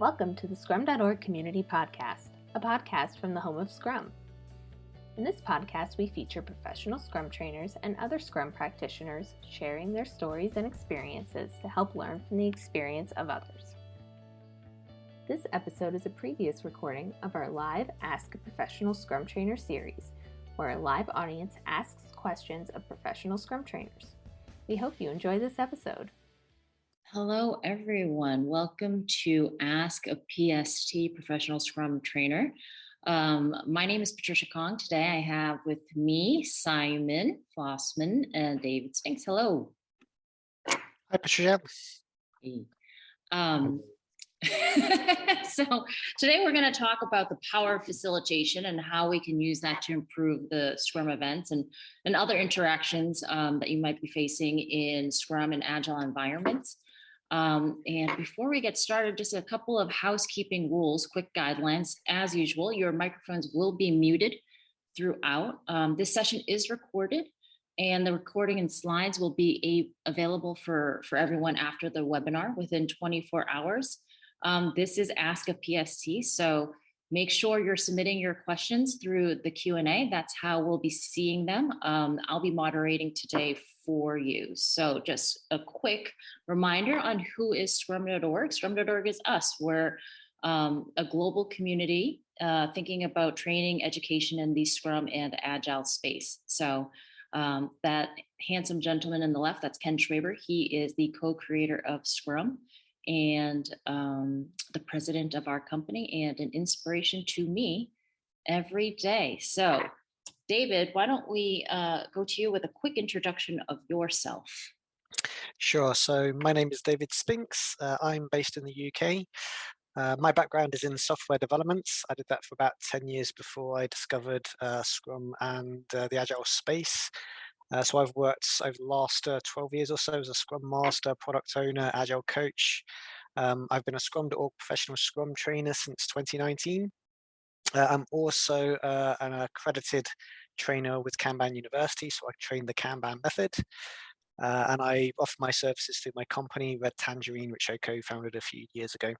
Welcome to the Scrum.org Community Podcast, a podcast from the home of Scrum. In this podcast, we feature professional Scrum trainers and other Scrum practitioners sharing their stories and experiences to help learn from the experience of others. This episode is a previous recording of our live Ask a Professional Scrum Trainer series, where a live audience asks questions of professional Scrum trainers. We hope you enjoy this episode. Hello, everyone. Welcome to Ask a PST Professional Scrum Trainer. My name is Patricia Kong. Today I have with me Simon Flossman and David Spinks. Hello. Hi, Patricia. Hey. So today we're going to talk about the power of facilitation and how we can use that to improve the Scrum events and other interactions that you might be facing in Scrum and Agile environments. And before we get started, just a couple of housekeeping rules, quick guidelines. As usual, your microphones will be muted throughout. This session is recorded, and the recording and slides will be available for everyone after the webinar within 24 hours. This is Ask a PST, so make sure you're submitting your questions through the Q&A. That's how we'll be seeing them. I'll be moderating today for you. So just a quick reminder on who is Scrum.org. Scrum.org is us. We're a global community thinking about training, education in the Scrum and Agile space. So that handsome gentleman in the left, that's Ken Schwaber. He is the co-creator of Scrum and the president of our company and an inspiration to me every day. So David, why don't we go to you with a quick introduction of yourself? Sure. So my name is David Spinks. I'm based in the UK. My background is in software development. I did that for about 10 years before I discovered Scrum and the Agile space. So I've worked over the last 12 years or so as a Scrum Master, Product Owner, Agile Coach. I've been a Scrum.org professional Scrum trainer since 2019. I'm also an accredited trainer with Kanban University, so I train the Kanban method. And I offer my services through my company, Red Tangerine, which I co-founded a few years ago.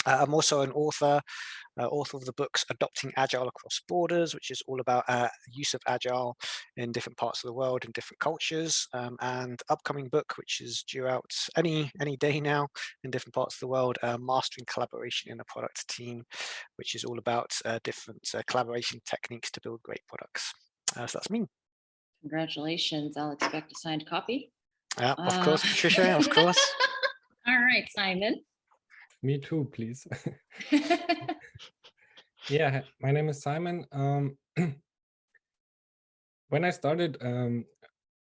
I'm also an author of the books Adopting Agile Across Borders, which is all about use of Agile in different parts of the world, in different cultures, and upcoming book, which is due out any day now in different parts of the world, Mastering Collaboration in a Product Team, which is all about different collaboration techniques to build great products. So that's me. Congratulations. I'll expect a signed copy. Of course, Patricia, of course. All right, Simon. Me too, please. Yeah, my name is Simon. When I started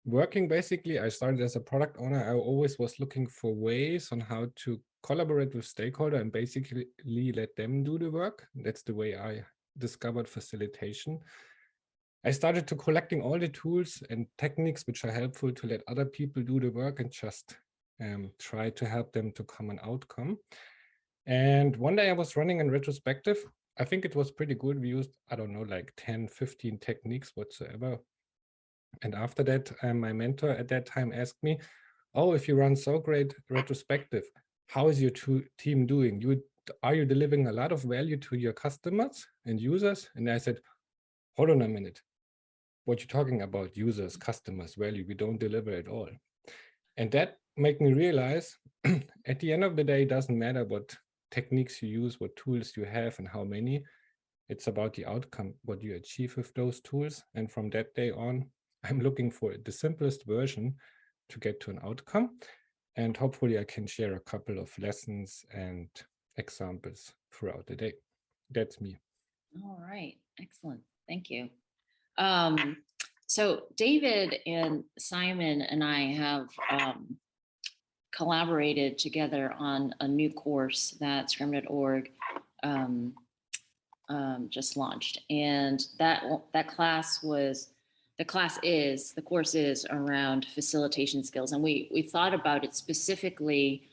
working, basically, I started as a product owner. I always was looking for ways on how to collaborate with stakeholders and basically let them do the work. That's the way I discovered facilitation. I started to collecting all the tools and techniques which are helpful to let other people do the work and just try to help them to common outcome. And one day I was running in retrospective. I think it was pretty good. We used, I don't know, like 10, 15 techniques whatsoever. And after that, my mentor at that time asked me, oh, if you run so great retrospective, how is your team doing? Are you delivering a lot of value to your customers and users? And I said, hold on a minute. What you're talking about, users, customers, value, we don't deliver at all. And that made me realize at the end of the day, it doesn't matter what techniques you use, what tools you have and how many. It's about the outcome, what you achieve with those tools. And from that day on, I'm looking for the simplest version to get to an outcome. And hopefully I can share a couple of lessons and examples throughout the day. That's me. All right, excellent. Thank you. So David and Simon and I have collaborated together on a new course that Scrum.org just launched, and that course is around facilitation skills, and we thought about it specifically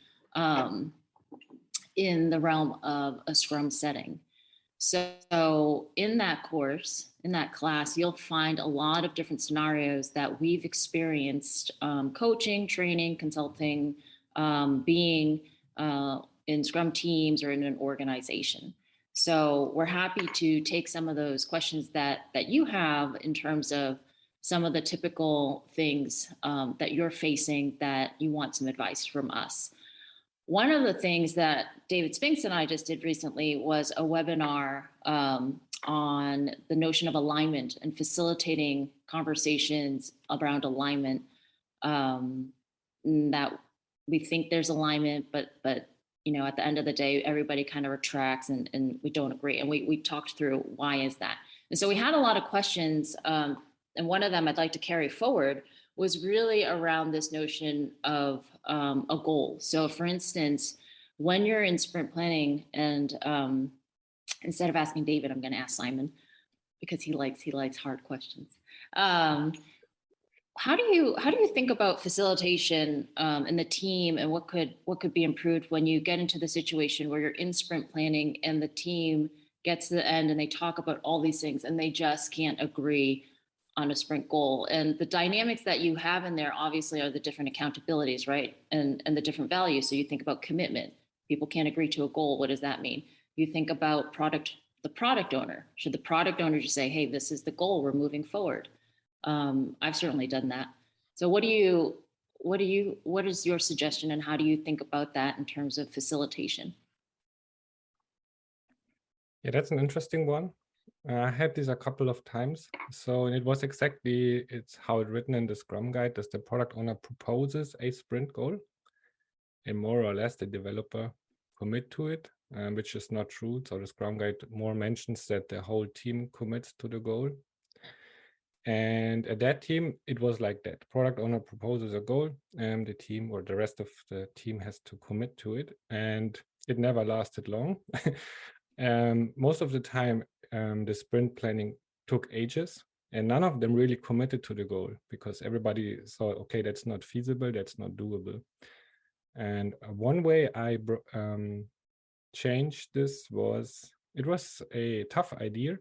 in the realm of a Scrum setting. So in that course, in that class, you'll find a lot of different scenarios that we've experienced coaching, training, consulting, being in Scrum Teams or in an organization. So we're happy to take some of those questions that you have in terms of some of the typical things that you're facing that you want some advice from us. One of the things that David Spinks and I just did recently was a webinar on the notion of alignment and facilitating conversations around alignment. That we think there's alignment, but you know, at the end of the day, everybody kind of retracts and we don't agree. And we talked through why is that. And so we had a lot of questions, and one of them I'd like to carry forward was really around this notion of a goal. So for instance, when you're in sprint planning, and instead of asking David, I'm going to ask Simon because he likes hard questions. How do you think about facilitation in the team, and what could be improved when you get into the situation where you're in sprint planning and the team gets to the end and they talk about all these things and they just can't agree on a sprint goal? And the dynamics that you have in there obviously are the different accountabilities, right? And the different values. So you think about commitment. People can't agree to a goal. What does that mean? You think about the product owner. Should the product owner just say, hey, this is the goal, we're moving forward? I've certainly done that. So what is your suggestion, and how do you think about that in terms of facilitation? Yeah, that's an interesting one. I had this a couple of times. So it was it's how it's written in the Scrum Guide, that the product owner proposes a sprint goal and more or less the developer commit to it, which is not true. So the Scrum Guide more mentions that the whole team commits to the goal. And at that team, it was like that. Product owner proposes a goal, and the team or the rest of the team has to commit to it. And it never lasted long. Most of the time, the sprint planning took ages, and none of them really committed to the goal because everybody thought, okay, that's not feasible, that's not doable. And one way I changed this was, it was a tough idea.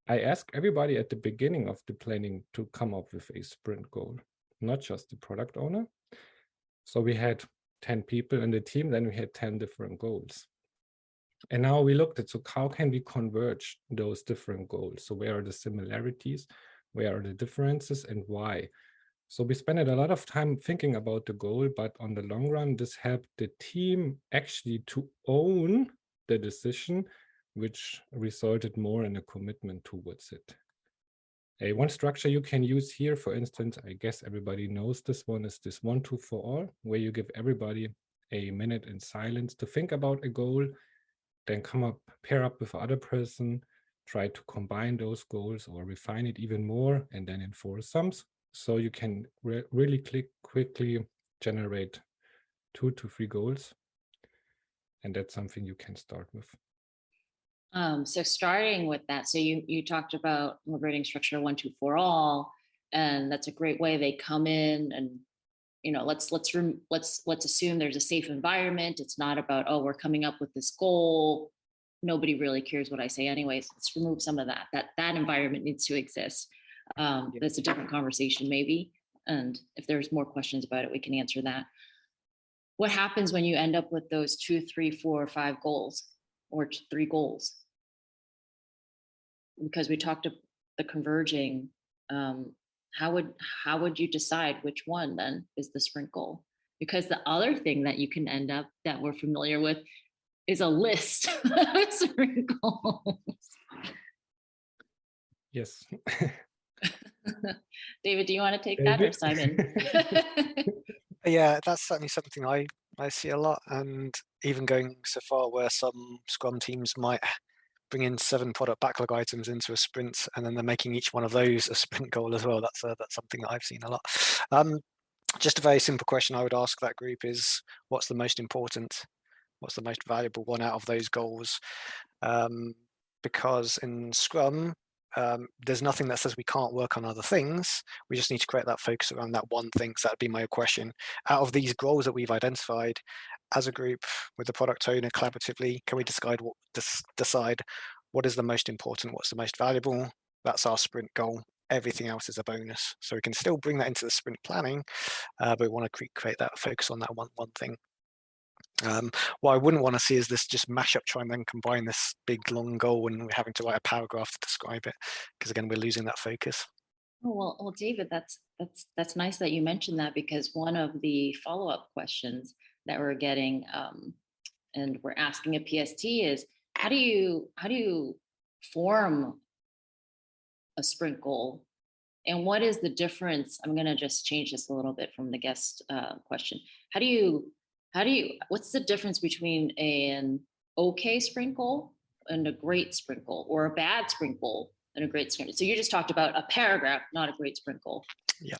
I asked everybody at the beginning of the planning to come up with a sprint goal, not just the product owner. So we had 10 people in the team, then we had 10 different goals. And now we looked at, so how can we converge those different goals? So where are the similarities? Where are the differences, and why? So we spent a lot of time thinking about the goal, but on the long run, this helped the team actually to own the decision, which resulted more in a commitment towards it. One structure you can use here, for instance, I guess everybody knows this one, is this 1, 2 for all, where you give everybody a minute in silence to think about a goal, then pair up with other person, try to combine those goals or refine it even more, and then enforce some. So you can really quickly generate 2 to 3 goals. And that's something you can start with. So starting with that, so you talked about liberating structure 1, 2 for all, and that's a great way. They come in, and you know, let's assume there's a safe environment. It's not about, oh, we're coming up with this goal, nobody really cares what I say anyways. Let's remove some of that environment needs to exist. That's a different conversation maybe, and if there's more questions about it, we can answer that. What happens when you end up with those 2, 3, 4, 5 goals, or 3 goals? Because we talked about the converging, how would you decide which one then is the sprint goal? Because the other thing that you can end up, that we're familiar with, is a list of sprint goals. Yes. David, do you want to take that, or Simon? Yeah, that's certainly something I see a lot, and even going so far where some Scrum teams might bring in 7 product backlog items into a sprint, and then they're making each one of those a sprint goal as well. That's something that I've seen a lot. Just a very simple question I would ask that group is, what's the most important? What's the most valuable one out of those goals? Because in Scrum, there's nothing that says we can't work on other things. We just need to create that focus around that one thing. So that'd be my question. Out of these goals that we've identified, as a group with the product owner collaboratively, can we decide what is the most important, what's the most valuable? That's our sprint goal. Everything else is a bonus. So we can still bring that into the sprint planning, but we want to create that focus on that one thing. What I wouldn't want to see is this just mash up, try and then combine this big long goal and we're having to write a paragraph to describe it, because again, we're losing that focus. Oh, well, David, that's nice that you mentioned that, because one of the follow-up questions that we're getting and we're asking at PST is how do you form a sprint goal, and what is the difference? I'm going to just change this a little bit from the guest question. What's the difference between an okay sprint goal and a great sprint goal, or a bad sprint goal and a great sprint? So you just talked about a paragraph, not a great sprint goal. Yeah.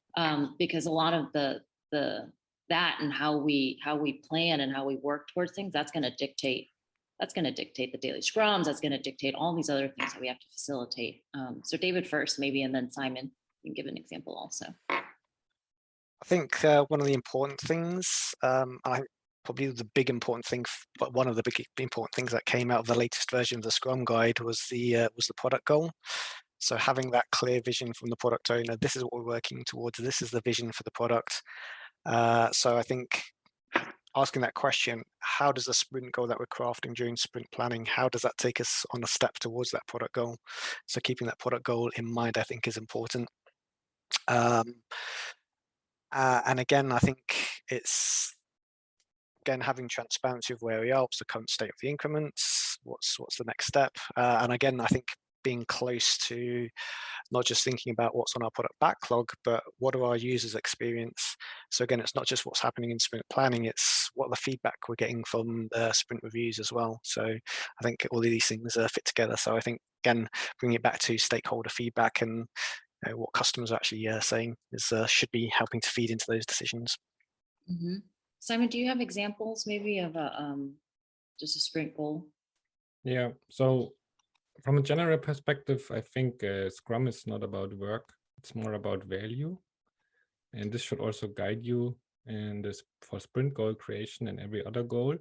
Because a lot of that and how we plan and how we work towards things, that's going to dictate the daily scrums. That's going to dictate all these other things that we have to facilitate. So David first, maybe, and then Simon, you can give an example also. I think one of the important things, probably the big important thing, but one of the big important things that came out of the latest version of the Scrum Guide was the product goal. So having that clear vision from the product owner, this is what we're working towards, this is the vision for the product. So I think asking that question, how does the sprint goal that we're crafting during sprint planning, how does that take us on a step towards that product goal? So keeping that product goal in mind, I think, is important. And again, I think it's, again, having transparency of where we are, what's the current state of the increments, what's the next step. And again, I think being close to not just thinking about what's on our product backlog, but what do our users experience. So again, it's not just what's happening in sprint planning, it's what the feedback we're getting from the sprint reviews as well. So I think all of these things fit together. So I think, again, bringing it back to stakeholder feedback and what customers are actually saying is should be helping to feed into those decisions. Mm-hmm. Simon, do you have examples maybe of just a sprint goal? Yeah, so from a general perspective, I think Scrum is not about work, it's more about value. And this should also guide you in this for sprint goal creation and every other goal.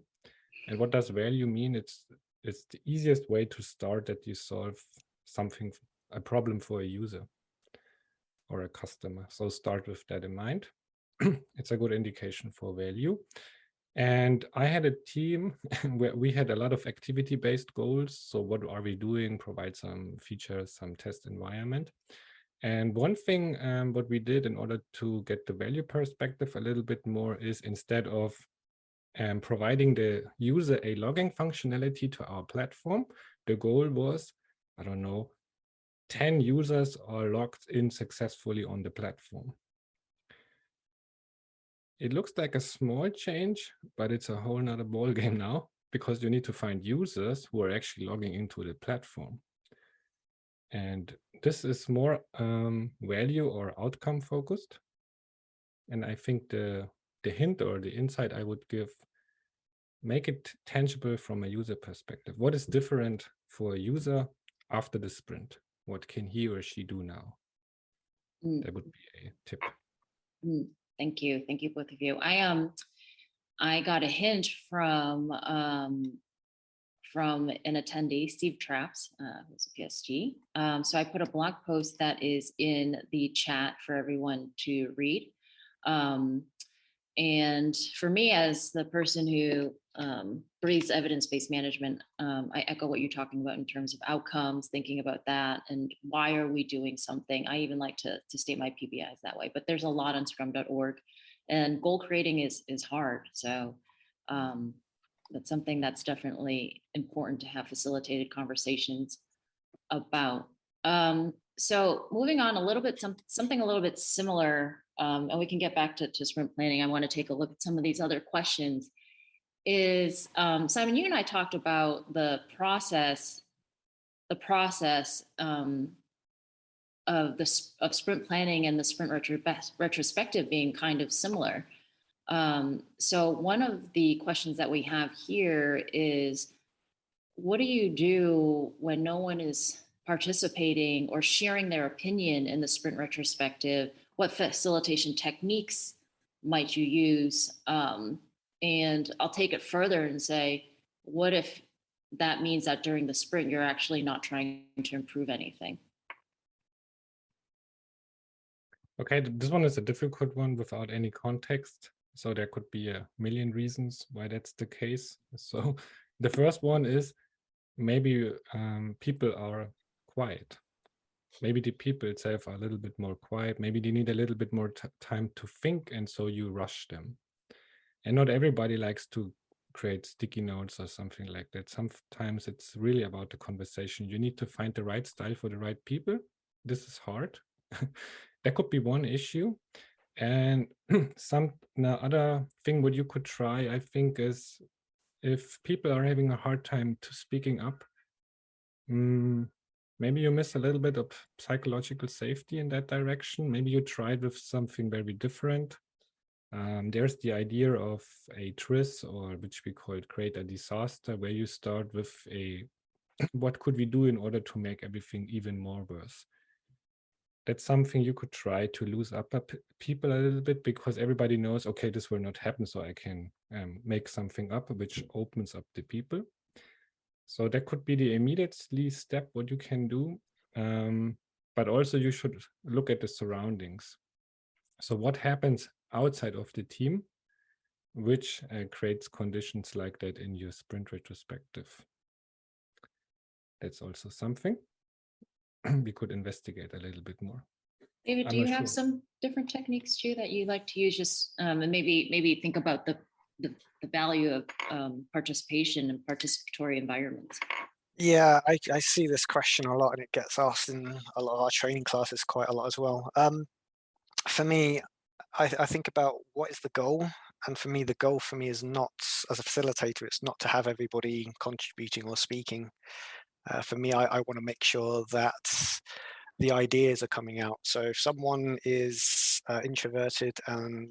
And what does value mean? It's the easiest way to start that you solve something, a problem for a user or a customer. So start with that in mind. It's a good indication for value. And I had a team where we had a lot of activity-based goals. So what are we doing? Provide some features, some test environment. And one thing what we did in order to get the value perspective a little bit more is, instead of providing the user a logging functionality to our platform, the goal was, I don't know, 10 users are logged in successfully on the platform. It looks like a small change, but it's a whole nother ball game now, because you need to find users who are actually logging into the platform. And this is more value or outcome focused. And I think the hint or the insight I would give, make it tangible from a user perspective. What is different for a user after the sprint? What can he or she do now? That would be a tip. Thank you, both of you. I got a hint from an attendee, Steve Traps, who's a PSG. So I put a blog post that is in the chat for everyone to read. And for me, as the person who breathes evidence-based management, I echo what you're talking about in terms of outcomes, thinking about that, and why are we doing something. I even like to state my PBIs that way, but there's a lot on Scrum.org, and goal creating is hard. So that's something that's definitely important to have facilitated conversations about. So moving on a little bit, something a little bit similar, and we can get back to sprint planning. I want to take a look at some of these other questions. Is Simon, you and I talked about the process of sprint planning and the sprint retrospective being kind of similar. So one of the questions that we have here is, what do you do when no one is participating or sharing their opinion in the sprint retrospective? What facilitation techniques might you use? And I'll take it further and say, what if that means that during the sprint, you're actually not trying to improve anything? Okay, this one is a difficult one without any context. So there could be a million reasons why that's the case. So the first one is maybe people are quiet. Maybe the people itself are a little bit more quiet. Maybe they need a little bit more time to think, and so you rush them. And not everybody likes to create sticky notes or something like that. Sometimes it's really about the conversation. You need to find the right style for the right people. This is hard. That could be one issue. And other thing what you could try, I think, is if people are having a hard time to speaking up, maybe you miss a little bit of psychological safety in that direction. Maybe you tried with something very different. There's the idea of a TRIS, or which we call Create a Disaster, where you start with a what could we do in order to make everything even more worse. That's something you could try to lose up people a little bit, because everybody knows, okay, this will not happen, so I can make something up which opens up the people. So that could be the immediately step what you can do. But also you should look at the surroundings. So what happens outside of the team, which creates conditions like that in your sprint retrospective? That's also something we could investigate a little bit more. David, do you have some different techniques too that you like to use, just and maybe think about the value of participation and participatory environments? Yeah, I see this question a lot, and it gets asked in a lot of our training classes quite a lot as well. For me, I think about what is the goal, and for me, the goal for me is not, as a facilitator, it's not to have everybody contributing or speaking. For me, I want to make sure that the ideas are coming out. So if someone is introverted and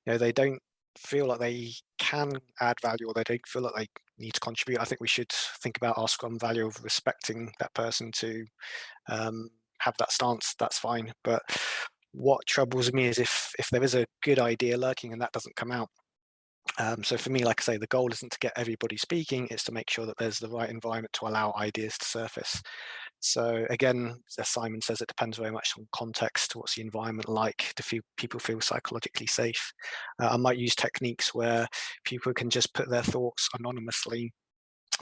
they don't feel like they can add value, or they don't feel like they need to contribute, I think we should think about our Scrum value of respecting that person to have that stance. That's fine. But what troubles me is if there is a good idea lurking and that doesn't come out. So for me, like I say, the goal isn't to get everybody speaking, it's to make sure that there's the right environment to allow ideas to surface. So again, as Simon says, it depends very much on context. What's the environment like? Do people feel psychologically safe? I might use techniques where people can just put their thoughts anonymously,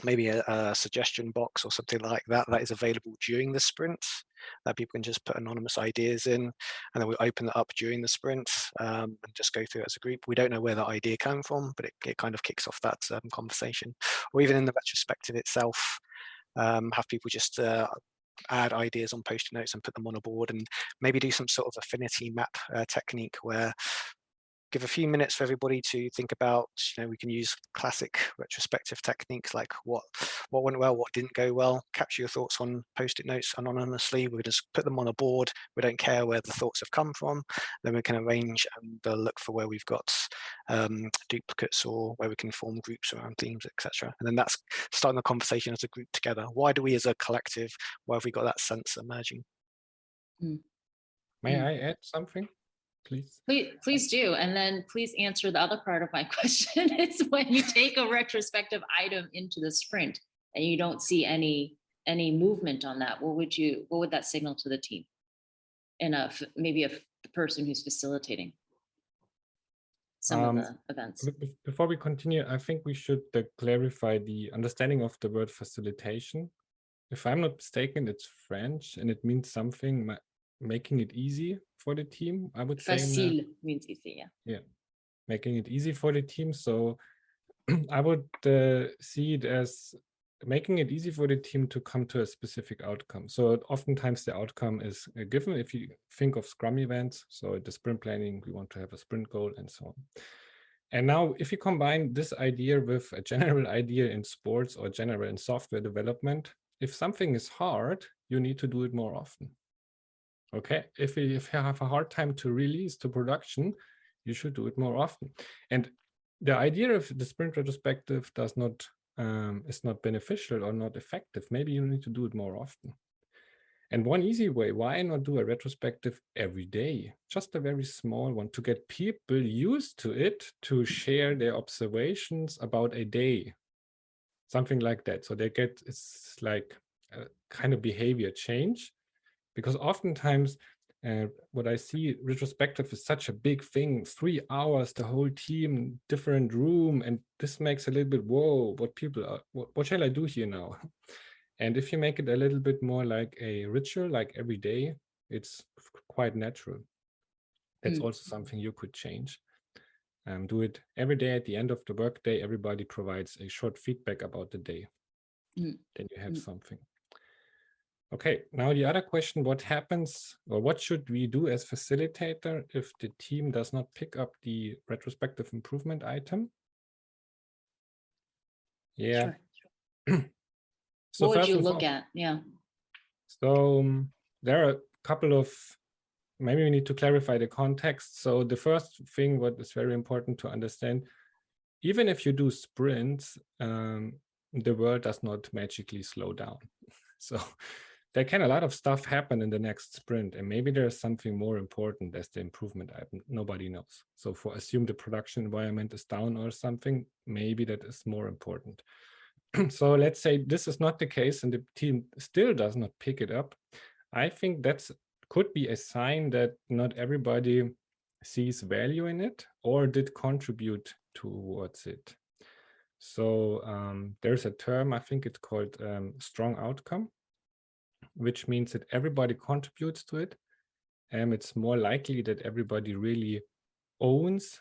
maybe a suggestion box or something like that is available during the sprint, that people can just put anonymous ideas in, and then we open it up during the sprint and just go through it as a group. We don't know where that idea came from, but it kind of kicks off that conversation. Or even in the retrospective itself, have people just add ideas on post-it notes and put them on a board, and maybe do some sort of affinity map technique where give a few minutes for everybody to think about, we can use classic retrospective techniques like what went well, what didn't go well, capture your thoughts on post-it notes anonymously. We just put them on a board. We don't care where the thoughts have come from. Then we can arrange and look for where we've got duplicates, or where we can form groups around themes, etc. And then that's starting the conversation as a group together. Why do we as a collective, why have we got that sense emerging? May I add something? Please do. And then please answer the other part of my question. It's when you take a retrospective item into the sprint and you don't see any movement on that, what would that signal to the team and maybe the person who's facilitating some of the events? Before we continue, I think we should clarify the understanding of the word facilitation. If I'm not mistaken, it's French, and it means something making it easy for the team, I would say. Facile means easy, yeah. Yeah, making it easy for the team. So I would see it as making it easy for the team to come to a specific outcome. So oftentimes the outcome is given if you think of Scrum events. So at the sprint planning, we want to have a sprint goal and so on. And now if you combine this idea with a general idea in sports or general in software development, if something is hard, you need to do it more often. Okay, if you have a hard time to release to production, you should do it more often. And the idea of the sprint retrospective is not beneficial or not effective. Maybe you need to do it more often. And one easy way, why not do a retrospective every day? Just a very small one to get people used to it, to share their observations about a day, something like that. So it's like a kind of behavior change. Because oftentimes And what I see, retrospective is such a big thing, 3 hours, the whole team, different room. And this makes a little bit, whoa, what shall I do here now? And if you make it a little bit more like a ritual, like every day, it's quite natural. That's also something you could change. Do it every day at the end of the workday. Everybody provides a short feedback about the day. Then you have something. Okay, now the other question, what happens or what should we do as facilitator if the team does not pick up the retrospective improvement item? Yeah. Sure. So what would first you of look all, at? Yeah. So there are a couple of, maybe we need to clarify the context. So the first thing, what is very important to understand, even if you do sprints, the world does not magically slow down. So there can a lot of stuff happen in the next sprint, and maybe there's something more important as the improvement item. Nobody knows. So for assume the production environment is down or something, maybe that is more important. So let's say this is not the case and the team still does not pick it up. I think that's could be a sign that not everybody sees value in it or did contribute towards it. So there's a term, I think it's called strong outcome, which means that everybody contributes to it. And it's more likely that everybody really owns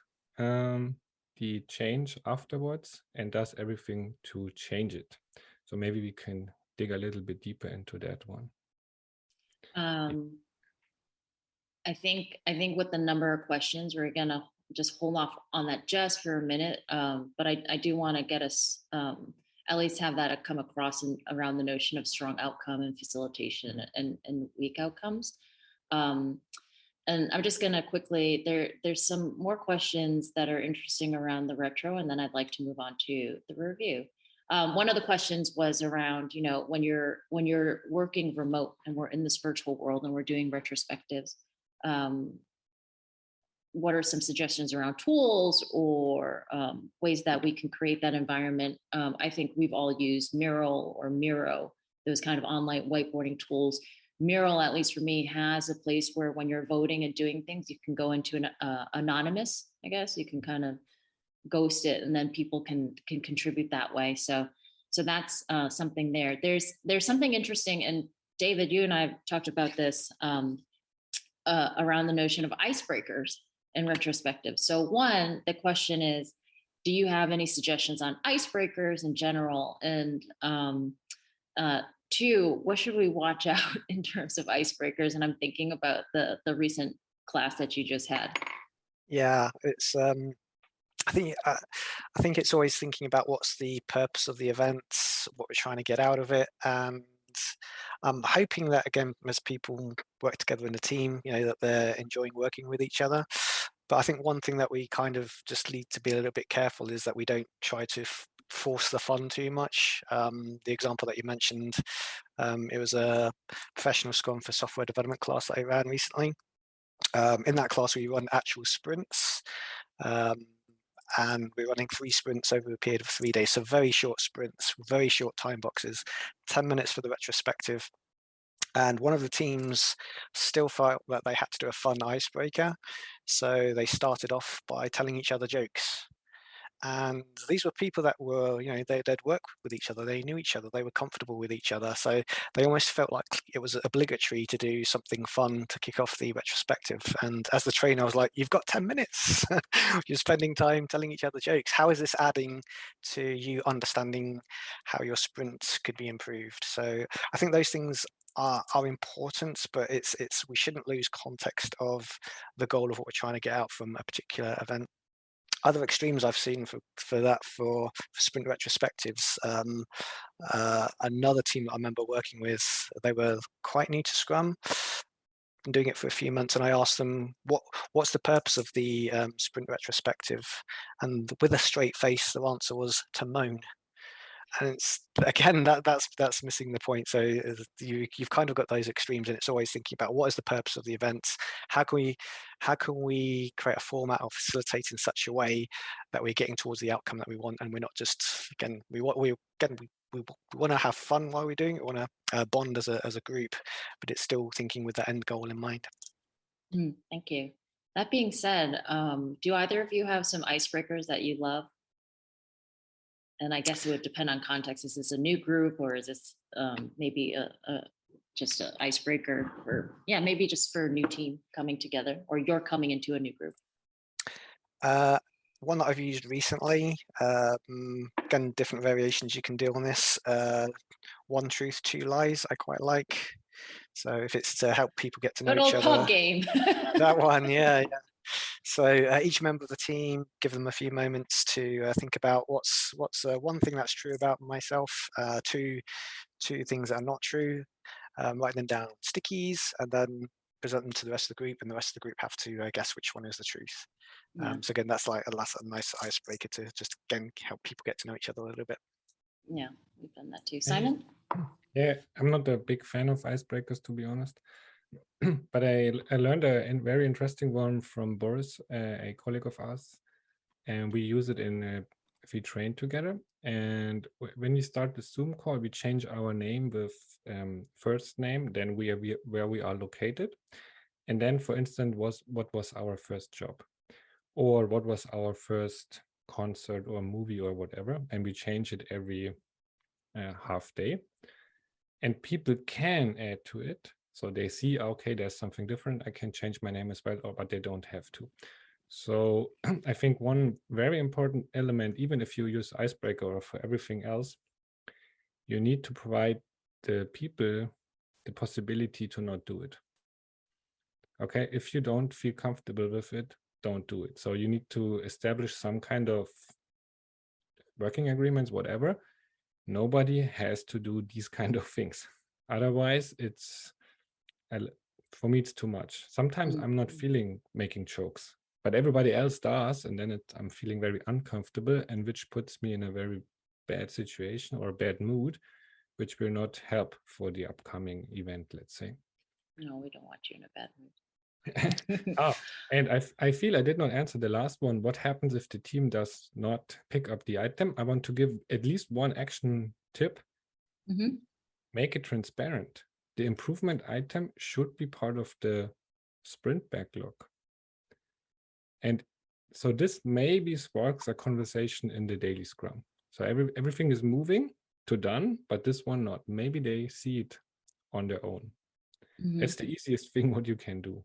the change afterwards and does everything to change it. So maybe we can dig a little bit deeper into that one. I think with the number of questions, we're gonna just hold off on that just for a minute. But I do want to get us at least have that come across around the notion of strong outcome and facilitation and weak outcomes. And I'm just gonna quickly, there's some more questions that are interesting around the retro, and then I'd like to move on to the review. One of the questions was around, when you're working remote and we're in this virtual world and we're doing retrospectives, what are some suggestions around tools or ways that we can create that environment? I think we've all used Mural or Miro, those kind of online whiteboarding tools. Mural, at least for me, has a place where when you're voting and doing things, you can go into an anonymous, I guess. You can kind of ghost it and then people can contribute that way. So that's something there. There's something interesting, and David, you and I have talked about this around the notion of icebreakers in retrospective. So one, the question is, do you have any suggestions on icebreakers in general? And two, what should we watch out in terms of icebreakers? And I'm thinking about the recent class that you just had. Yeah, it's I think it's always thinking about what's the purpose of the events, what we're trying to get out of it, and I'm hoping that again, as people work together in a team, that they're enjoying working with each other. But I think one thing that we kind of just need to be a little bit careful is that we don't try to force the fun too much. The example that you mentioned, it was a professional Scrum for software development class that I ran recently. In that class, we run actual sprints. And we're running 3 sprints over a period of 3 days. So very short sprints, very short time boxes, 10 minutes for the retrospective. And one of the teams still felt that they had to do a fun icebreaker. So they started off by telling each other jokes. And these were people that were, they'd worked with each other, they knew each other, they were comfortable with each other. So they almost felt like it was obligatory to do something fun to kick off the retrospective. And as the trainer, I was like, you've got 10 minutes. You're spending time telling each other jokes. How is this adding to you understanding how your sprint could be improved? So I think those things are important, but it's we shouldn't lose context of the goal of what we're trying to get out from a particular event. Other extremes I've seen for sprint retrospectives, another team that I remember working with, they were quite new to Scrum, been doing it for a few months, and I asked them what's the purpose of the sprint retrospective, and with a straight face their answer was to moan. And it's again that's missing the point. So you've kind of got those extremes, and it's always thinking about what is the purpose of the events, how can we create a format or facilitate in such a way that we're getting towards the outcome that we want, and we're not just we want to have fun while we're doing it, we want to bond as a group, but it's still thinking with that end goal in mind. Thank you. That being said, do either of you have some icebreakers that you love? And I guess it would depend on context. Is this a new group, or is this maybe just an icebreaker for, maybe just for a new team coming together, or you're coming into a new group? One that I've used recently, again, different variations you can do on this. One truth, two lies, I quite like. So if it's to help people get to know Good each old other, pub game. that one, yeah. So each member of the team, give them a few moments to think about what's one thing that's true about myself, two things that are not true, write them down on stickies, and then present them to the rest of the group, and the rest of the group have to guess which one is the truth. So again, that's a nice icebreaker to just again help people get to know each other a little bit. Yeah, we've done that too. Simon? Yeah, I'm not a big fan of icebreakers, to be honest. But I learned a very interesting one from Boris, a colleague of ours, and we use it if we train together. And when we start the Zoom call, we change our name with first name, then where we are located, and then, for instance, what was our first job, or what was our first concert or movie or whatever, and we change it every half day. And people can add to it. So they see, okay, there's something different. I can change my name as well, but they don't have to. So I think one very important element, even if you use icebreaker or for everything else, you need to provide the people the possibility to not do it. Okay, if you don't feel comfortable with it, don't do it. So you need to establish some kind of working agreements, whatever. Nobody has to do these kind of things. Otherwise, for me, it's too much. Sometimes I'm not feeling making jokes, but everybody else does. And then I'm feeling very uncomfortable, and which puts me in a very bad situation or a bad mood, which will not help for the upcoming event, let's say. No, we don't want you in a bad mood. And I feel I did not answer the last one. What happens if the team does not pick up the item? I want to give at least one action tip. Make it transparent. The improvement item should be part of the sprint backlog. And so this maybe sparks a conversation in the daily Scrum. So everything is moving to done, but this one not. Maybe they see it on their own. It's the easiest thing what you can do.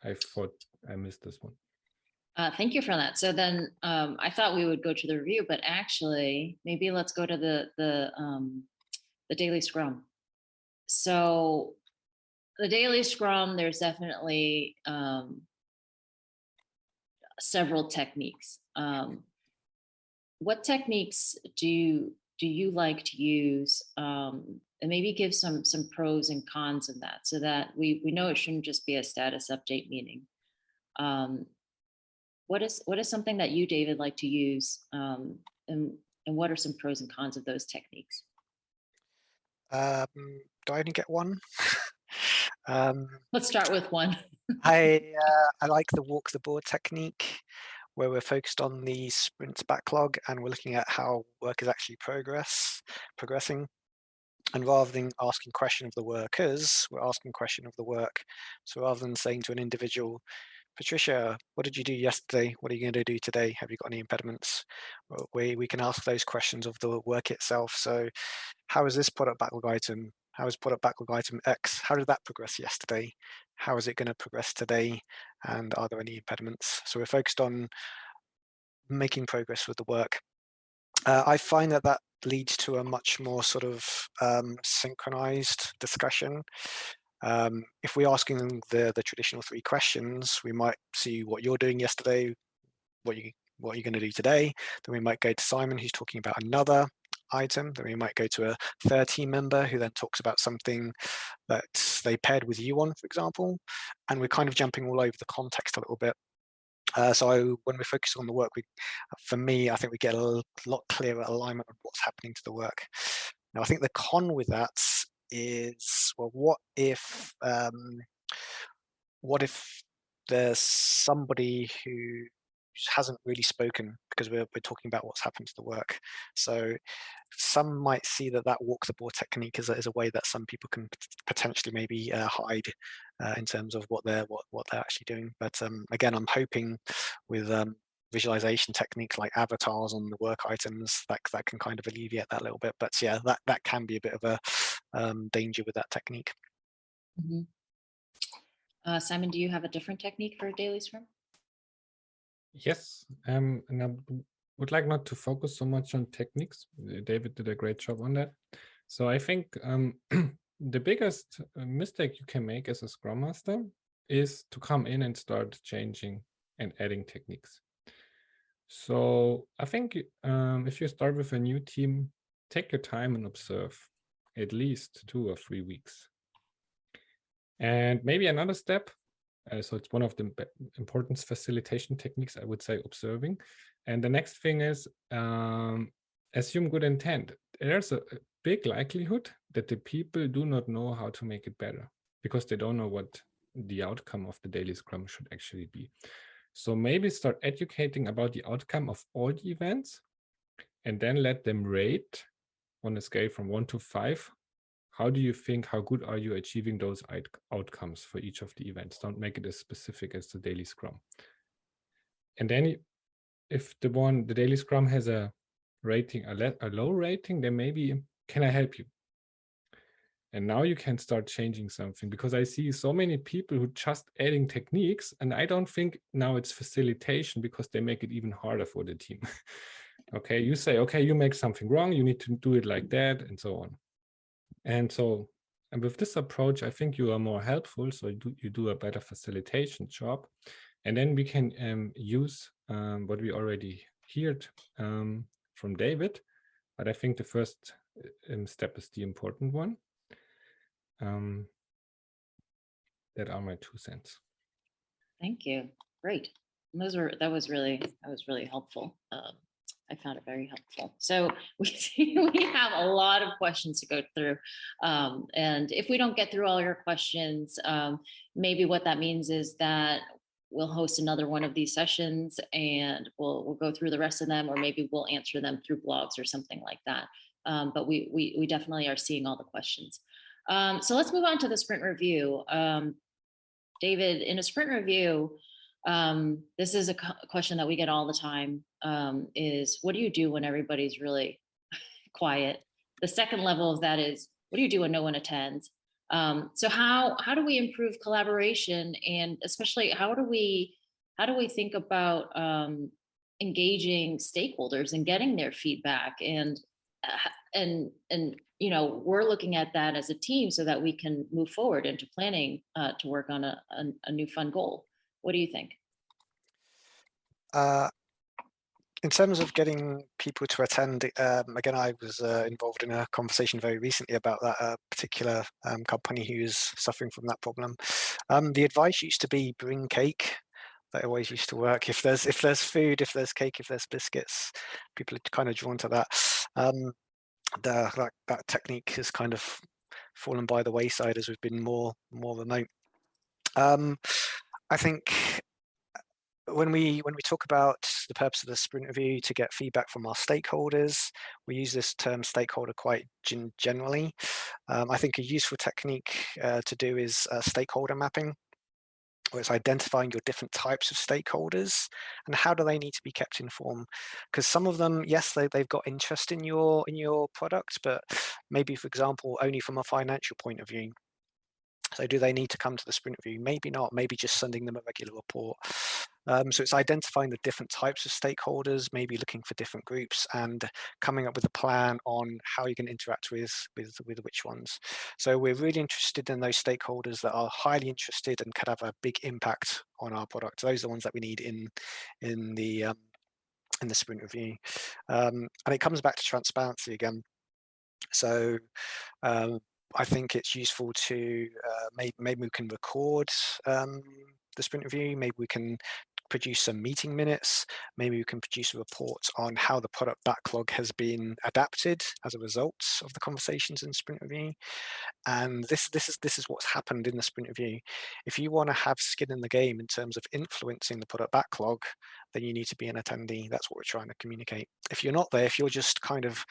I thought I missed this one. Thank you for that. So then I thought we would go to the review, but actually maybe let's go to the daily Scrum. So the daily Scrum, there's definitely several techniques. What techniques do you like to use? And maybe give some pros and cons of that, so that we know it shouldn't just be a status update meeting. What is something that you, David, like to use, and what are some pros and cons of those techniques? Do I only get one? Let's start with one. I like the walk the board technique, where we're focused on the sprint backlog and we're looking at how work is actually progressing. And rather than asking question of the workers, we're asking question of the work. So rather than saying to an individual, Patricia, what did you do yesterday? What are you going to do today? Have you got any impediments? We can ask those questions of the work itself. So how is this product backlog item? How is product backlog item X? How did that progress yesterday? How is it going to progress today? And are there any impediments? So we're focused on making progress with the work. I find that leads to a much more sort of synchronized discussion. If we're asking them the traditional 3 questions, we might see what you're doing yesterday, what you're going to do today. Then we might go to Simon, who's talking about another item. Then we might go to a third team member who then talks about something that they paired with you on, for example. And we're kind of jumping all over the context a little bit. So when we focus on the work, for me, I think we get a lot clearer alignment on what's happening to the work. Now, I think the con with that is, well, what if there's somebody who hasn't really spoken, because we're talking about what's happened to the work. So some might see that walk the board technique is a way that some people can potentially maybe hide in terms of what they're actually doing. But again, I'm hoping with visualization techniques like avatars on the work items that can kind of alleviate that a little bit. But yeah, that can be a bit of a danger with that technique. Mhm. Simon, do you have a different technique for daily Scrum? Yes, and I would like not to focus so much on techniques. David did a great job on that. So I think the biggest mistake you can make as a Scrum Master is to come in and start changing and adding techniques. So I think if you start with a new team, take your time and observe at least 2 or 3 weeks. And maybe another step, so it's one of the important facilitation techniques, I would say, observing. And the next thing is assume good intent. There's a big likelihood that the people do not know how to make it better because they don't know what the outcome of the daily Scrum should actually be. So maybe start educating about the outcome of all the events and then let them rate on a scale from 1 to 5. How do you think, how good are you achieving those outcomes for each of the events? Don't make it as specific as the daily Scrum. And then if the daily Scrum has a rating, a low rating, then maybe, can I help you? And now you can start changing something, because I see so many people who just adding techniques, and I don't think now it's facilitation because they make it even harder for the team. Okay, you say, okay, you make something wrong, you need to do it like that, and so on. And with this approach, I think you are more helpful. So you do a better facilitation job. And then we can use what we already heard from David. But I think the first step is the important one. That are my 2 cents. Thank you. Great. That was really helpful. I found it very helpful. So we have a lot of questions to go through. And if we don't get through all your questions, maybe what that means is that we'll host another one of these sessions and we'll go through the rest of them, or maybe we'll answer them through blogs or something like that. But we definitely are seeing all the questions. So let's move on to the sprint review. David, in a sprint review, this is a question that we get all the time, is what do you do when everybody's really quiet? The second level of that is, what do you do when no one attends? So how do we improve collaboration, and especially how do we think about engaging stakeholders and getting their feedback, and we're looking at that as a team so that we can move forward into planning to work on a new fun goal. What do you think? In terms of getting people to attend, again, I was involved in a conversation very recently about that particular company who's suffering from that problem. The advice used to be bring cake. That always used to work. If there's food, if there's cake, if there's biscuits, people are kind of drawn to that. That technique has kind of fallen by the wayside as we've been more remote. I think when we talk about the purpose of the sprint review to get feedback from our stakeholders, we use this term stakeholder quite generally. I think a useful technique to do is stakeholder mapping, where it's identifying your different types of stakeholders and how do they need to be kept informed. Because some of them, yes, they've got interest in your product, but maybe, for example, only from a financial point of view. So do they need to come to the sprint review? Maybe not, maybe just sending them a regular report. So it's identifying the different types of stakeholders, maybe looking for different groups and coming up with a plan on how you can interact with which ones. So we're really interested in those stakeholders that are highly interested and could have a big impact on our product. Those are the ones that we need in the sprint review. And it comes back to transparency again. So I think it's useful to maybe we can record the sprint review. Maybe we can produce some meeting minutes. Maybe we can produce a report on how the product backlog has been adapted as a result of the conversations in sprint review. And this is what's happened in the sprint review. If you want to have skin in the game in terms of influencing the product backlog, then you need to be an attendee. That's what we're trying to communicate. If you're not there, if you're just kind of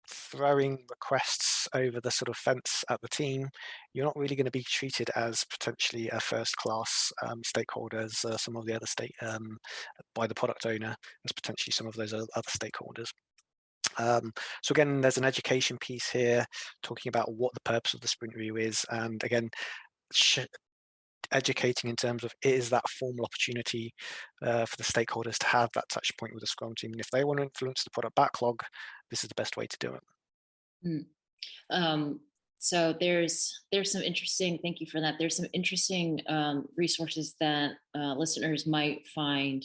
throwing requests over the sort of fence at the team, you're not really going to be treated as potentially a first-class stakeholder as some of the other by the product owner, as potentially some of those other stakeholders. So again, there's an education piece here talking about what the purpose of the sprint review is, and again, educating in terms of, is that formal opportunity for the stakeholders to have that touch point with the Scrum team. And if they want to influence the product backlog, this is the best way to do it. So there's some interesting, thank you for that. There's some interesting resources that listeners might find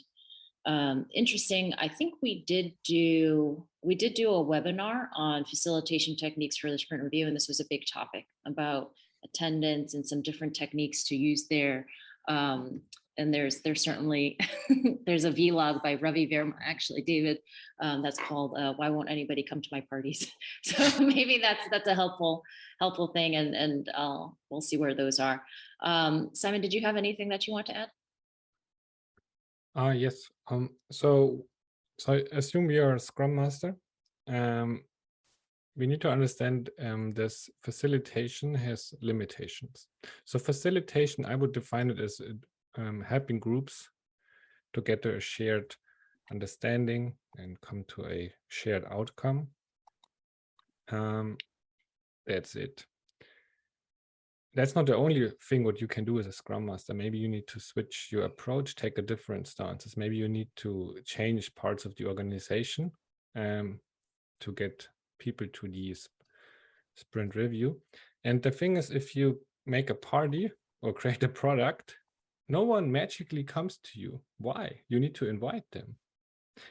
interesting. I think we did do a webinar on facilitation techniques for the sprint review, and this was a big topic about attendance and some different techniques to use there. And there's certainly there's a vlog by Ravi Verma, actually, David, that's called "Why Won't Anybody Come to My Parties?" So maybe that's a helpful thing, and we'll see where those are. Simon, did you have anything that you want to add? Yes. So I assume you're a Scrum Master. We need to understand this facilitation has limitations. So facilitation, I would define it as helping groups to get to a shared understanding and come to a shared outcome. That's it. That's not the only thing what you can do as a Scrum Master. Maybe you need to switch your approach, take a different stances. Maybe you need to change parts of the organization to get people to the sprint review. And the thing is, if you make a party or create a product, no one magically comes to you. Why? You need to invite them.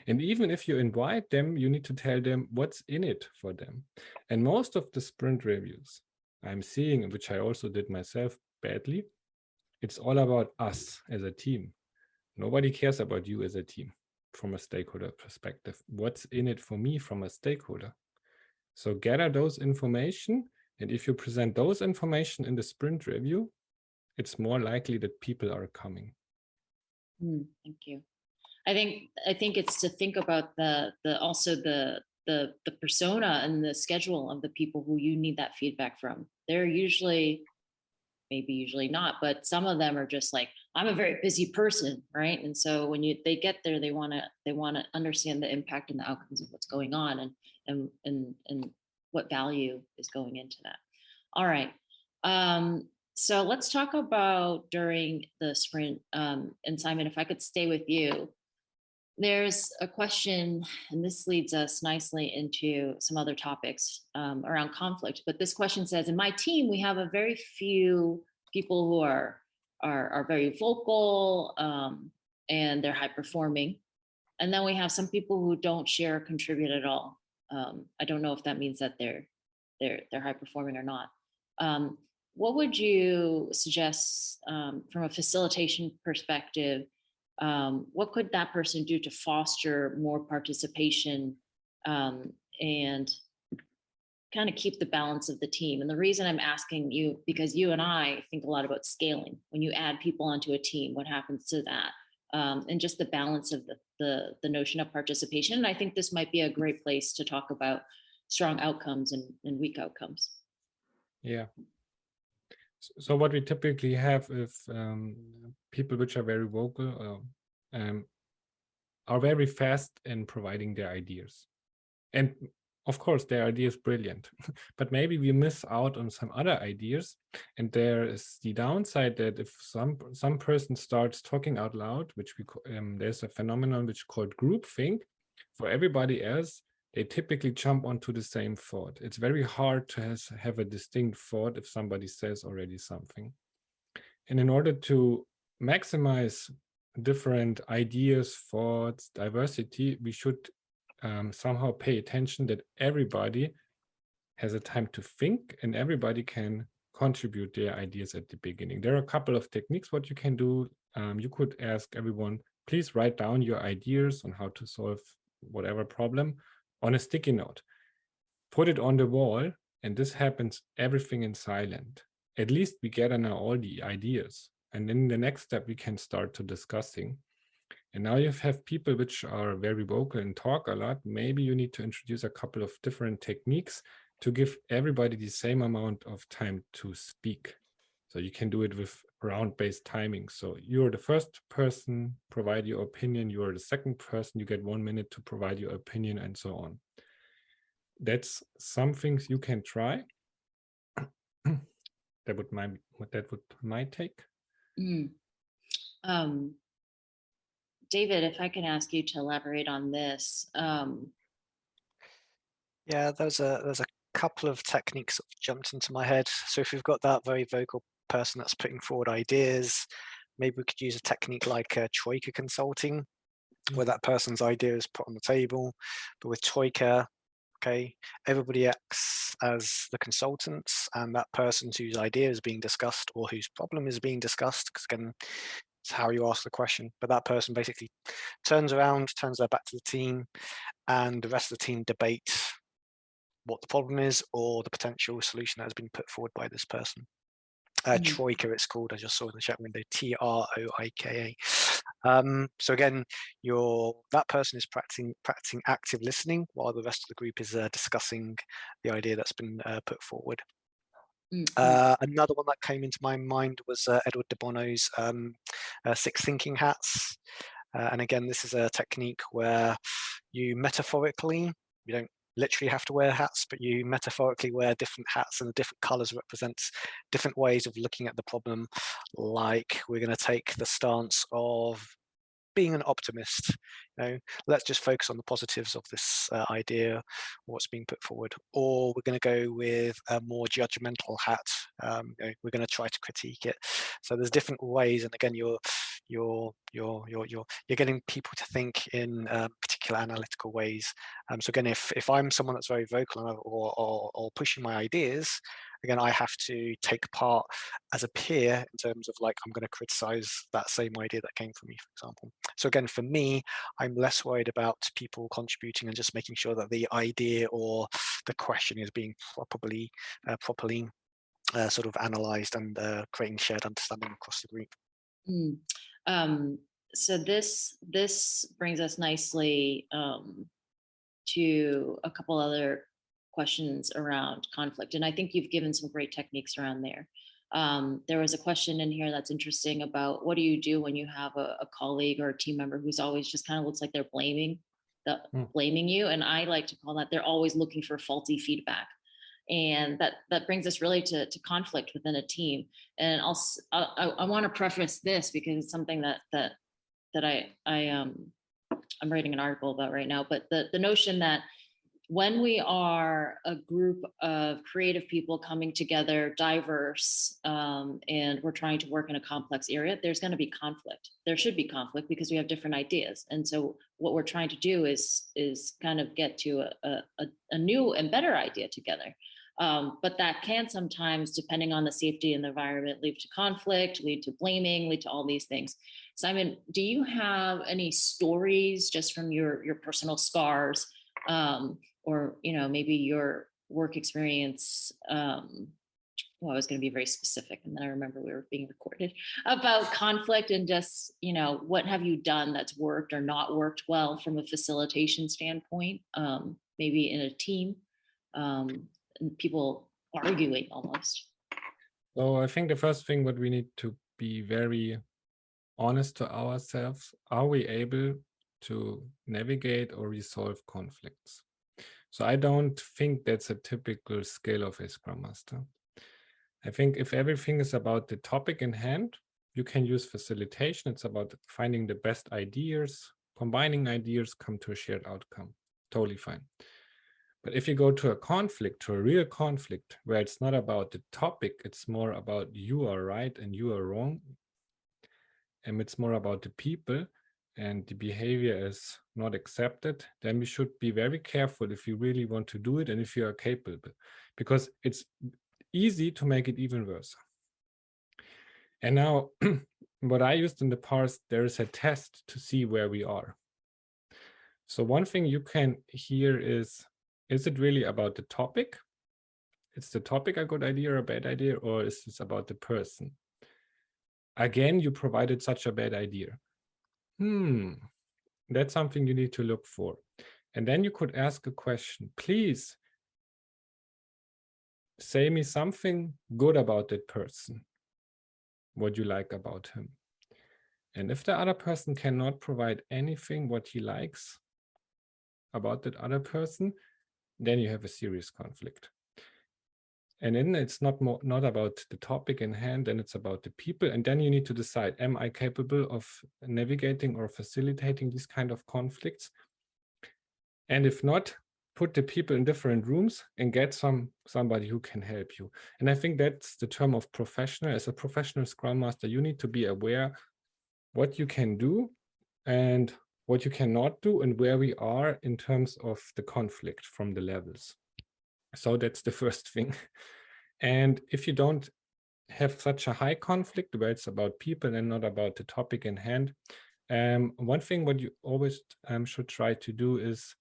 And even if you invite them, you need to tell them what's in it for them. And most of the sprint reviews I'm seeing, which I also did myself badly, it's all about us as a team. Nobody cares about you as a team from a stakeholder perspective. What's in it for me from a stakeholder? So gather those information, and if you present those information in the sprint review, it's more likely that people are coming. Thank you. I think it's to think about the persona and the schedule of the people who you need that feedback from. They're usually not, but some of them are just like, I'm a very busy person, right? And so when they get there, they want to understand the impact and the outcomes of what's going on and what value is going into that. All right. So let's talk about during the sprint. And Simon, if I could stay with you, there's a question, and this leads us nicely into some other topics around conflict. But this question says, in my team, we have a very few people who are very vocal and they're high performing. And then we have some people who don't share or contribute at all. I don't know if that means that they're high performing or not. What would you suggest from a facilitation perspective? What could that person do to foster more participation and kind of keep the balance of the team? And the reason I'm asking you, because you and I think a lot about scaling. When you add people onto a team, what happens to that? And just the balance of the notion of participation. And I think this might be a great place to talk about strong outcomes and weak outcomes. Yeah. So what we typically have is people which are very vocal are very fast in providing their ideas. And of course, their idea is brilliant, but maybe we miss out on some other ideas. And there is the downside that if some person starts talking out loud, which there's a phenomenon which is called groupthink. For everybody else, they typically jump onto the same thought. It's very hard to have a distinct thought if somebody says already something. And in order to maximize different ideas, thoughts, diversity, we should somehow pay attention that everybody has a time to think and everybody can contribute their ideas at the beginning. There are a couple of techniques what you can do. you could ask everyone, please write down your ideas on how to solve whatever problem on a sticky note. Put it on the wall, and this happens everything in silent. At least we gather now all the ideas. And in the next step, we can start to discussing. And now you have people which are very vocal and talk a lot. Maybe you need to introduce a couple of different techniques to give everybody the same amount of time to speak. So you can do it with round-based timing. So you're the first person, provide your opinion. You're the second person, you get 1 minute to provide your opinion, and so on. That's some things you can try. That would my take. David, if I can ask you to elaborate on this. Yeah, there's a couple of techniques that jumped into my head. So if we've got that very vocal person that's putting forward ideas, maybe we could use a technique like Troika consulting, where that person's idea is put on the table. But with Troika, okay, everybody acts as the consultants, and that person whose idea is being discussed or whose problem is being discussed, because again, it's how you ask the question, but that person basically turns around, turns their back to the team, and the rest of the team debate what the problem is or the potential solution that has been put forward by this person. Troika, it's called. I just saw in the chat window, Troika. So again, that person is practicing active listening while the rest of the group is discussing the idea that's been put forward. Another one that came into my mind was Edward de Bono's 6 thinking hats. And again, this is a technique where you metaphorically, you don't literally have to wear hats, but you metaphorically wear different hats, and the different colors represents different ways of looking at the problem. Like, we're going to take the stance of being an optimist. Let's just focus on the positives of this idea, what's being put forward. Or we're going to go with a more judgmental hat. We're going to try to critique it. So there's different ways, and again, you're getting people to think in particular analytical ways. So again, if I'm someone that's very vocal or pushing my ideas, again, I have to take part as a peer in terms of, like, I'm going to criticize that same idea that came from me, for example. So again, for me, I'm less worried about people contributing and just making sure that the idea or the question is being properly sort of analyzed and creating shared understanding across the group. So this brings us nicely to a couple other questions around conflict, and I think you've given some great techniques around there. There was a question in here that's interesting about, what do you do when you have a colleague or a team member who's always just kind of looks like they're blaming you, and I like to call that they're always looking for faulty feedback. And that brings us really to conflict within a team. And I want to preface this because it's something that I'm writing an article about right now. But the notion that when we are a group of creative people coming together, diverse, and we're trying to work in a complex area, there's going to be conflict. There should be conflict because we have different ideas. And so what we're trying to do is kind of get to a new and better idea together. But that can sometimes, depending on the safety and the environment, lead to conflict, lead to blaming, lead to all these things. Simon, do you have any stories just from your personal scars, or maybe your work experience? Well, I was going to be very specific, and then I remember we were being recorded, about conflict, and just what have you done that's worked or not worked well from a facilitation standpoint, maybe in a team, and people arguing almost. So I think the first thing what we need to be very honest to ourselves, are we able to navigate or resolve conflicts? So I don't think that's a typical skill of a Scrum Master. I think if everything is about the topic in hand, you can use facilitation. It's about finding the best ideas, combining ideas, come to a shared outcome. Totally fine. But if you go to a conflict, to a real conflict, where it's not about the topic, it's more about you are right and you are wrong, and it's more about the people, and the behavior is not accepted, then we should be very careful if you really want to do it and if you are capable, because it's easy to make it even worse. And now what I used in the past, there is a test to see where we are. So one thing you can hear is it really about the topic? Is the topic a good idea or a bad idea, or is this about the person? Again, you provided such a bad idea. That's something you need to look for. And then you could ask a question. Please say me something good about that person, what you like about him. And if the other person cannot provide anything what he likes about that other person, then you have a serious conflict. And then it's not about the topic in hand, then it's about the people. And then you need to decide, am I capable of navigating or facilitating these kind of conflicts? And if not, put the people in different rooms and get somebody who can help you. And I think that's the term of professional. As a professional Scrum Master, you need to be aware what you can do and what you cannot do and where we are in terms of the conflict from the levels. So that's the first thing. And if you don't have such a high conflict where it's about people and not about the topic in hand, one thing what you always should try to do is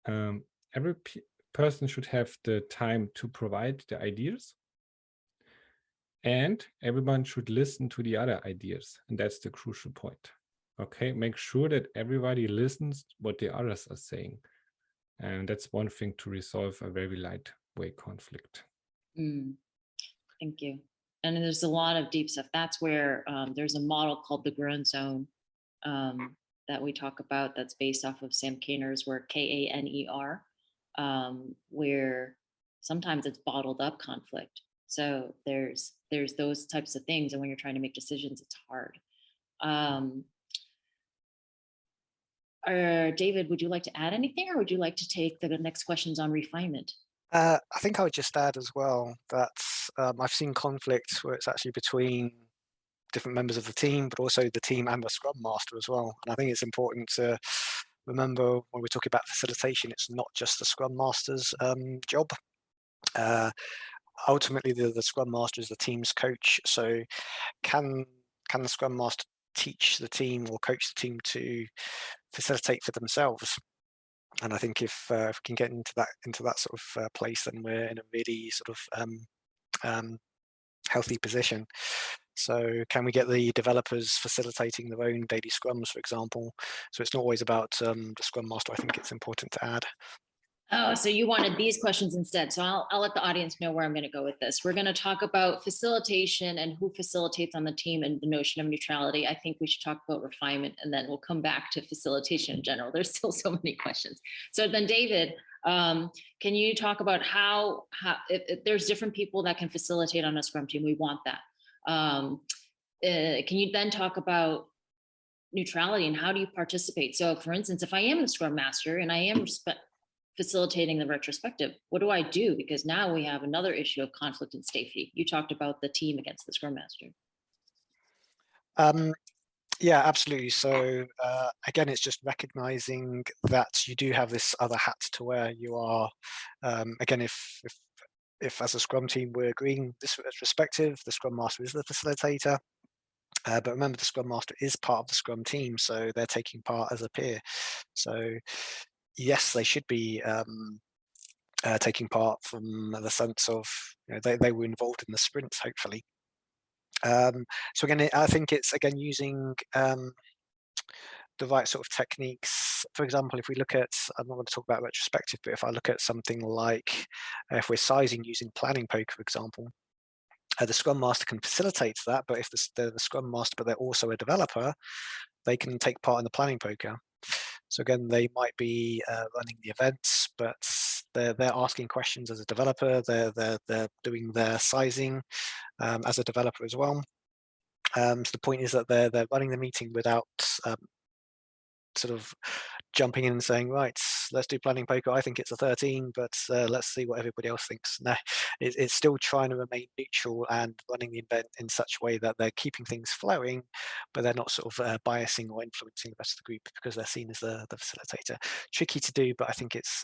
every person should have the time to provide the ideas, and everyone should listen to the other ideas. And that's the crucial point. Okay, make sure that everybody listens what the others are saying. And that's one thing to resolve a very lightweight conflict. Thank you. And there's a lot of deep stuff. That's where there's a model called the Grown Zone that we talk about that's based off of Sam Kaner's work, Kaner, where sometimes it's bottled up conflict. So there's those types of things. And when you're trying to make decisions, it's hard. David, would you like to add anything, or would you like to take the next questions on refinement? I think I would just add as well that I've seen conflicts where it's actually between different members of the team, but also the team and the Scrum Master as well. And I think it's important to remember when we're talking about facilitation, it's not just the Scrum Master's job. Ultimately, the Scrum Master is the team's coach. So can the Scrum Master teach the team or coach the team to facilitate for themselves? And I think if we can get into that sort of place, then we're in a really sort of healthy position. So can we get the developers facilitating their own daily scrums, for example? So it's not always about the Scrum Master. I think it's important to add. Oh, so you wanted these questions instead. So I'll let the audience know where I'm going to go with this. We're going to talk about facilitation and who facilitates on the team and the notion of neutrality. I think we should talk about refinement, and then we'll come back to facilitation in general. There's still so many questions. So then, David, can you talk about how if there's different people that can facilitate on a Scrum team? We want that. Can you then talk about neutrality and how do you participate? So, for instance, if I am the Scrum Master and I am facilitating the retrospective, what do I do? Because now we have another issue of conflict and safety. You talked about the team against the Scrum Master. Yeah, absolutely. So again, it's just recognizing that you do have this other hat to wear. You are, again, if as a Scrum team we're agreeing this retrospective, the Scrum Master is the facilitator. But remember, the Scrum Master is part of the Scrum team, so they're taking part as a peer. So yes, they should be taking part from the sense of they were involved in the sprints, hopefully. So again, I think it's again using the right sort of techniques. For example, if we look at, I'm not going to talk about retrospective, but if I look at something like if we're sizing using planning poker, for example, the Scrum Master can facilitate that, but if they're the Scrum Master, but they're also a developer, they can take part in the planning poker. So again, they might be running the events, but they're asking questions as a developer. They're doing their sizing as a developer as well. So the point is that they're running the meeting without sort of jumping in and saying, right, let's do planning poker. I think it's a 13, but let's see what everybody else thinks. No, it's still trying to remain neutral and running the event in such a way that they're keeping things flowing, but they're not sort of biasing or influencing the rest of the group because they're seen as the facilitator. Tricky to do, but I think it's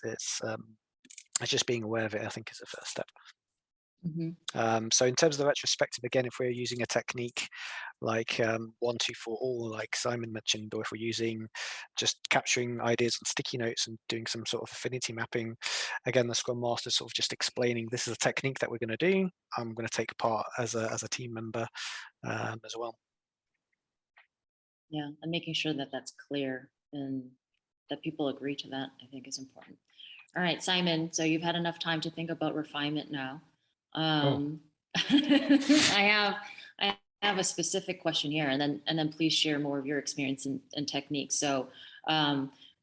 just being aware of it, I think, is the first step. So in terms of the retrospective, again, if we're using a technique like 1, 2, 4, all, like Simon mentioned, or if we're using just capturing ideas on sticky notes and doing some sort of affinity mapping, again, the Scrum Master sort of just explaining this is a technique that we're going to do. I'm going to take part as a team member as well. Yeah, and making sure that that's clear and that people agree to that, I think, is important. All right, Simon, so you've had enough time to think about refinement now. I have a specific question here, and then please share more of your experience and techniques. So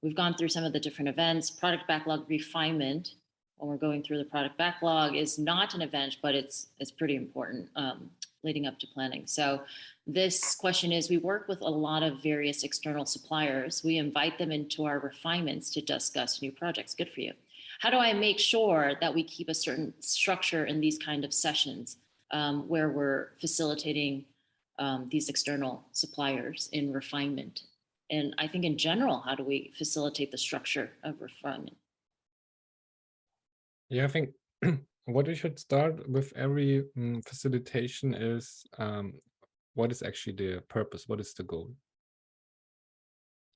we've gone through some of the different events. Product backlog refinement, when we're going through the product backlog, is not an event, but it's pretty important leading up to planning. So this question is, we work with a lot of various external suppliers. We invite them into our refinements to discuss new projects. Good for you. How do I make sure that we keep a certain structure in these kind of sessions where we're facilitating these external suppliers in refinement? And I think in general, how do we facilitate the structure of refinement? Yeah, I think what we should start with every facilitation is what is actually the purpose? What is the goal?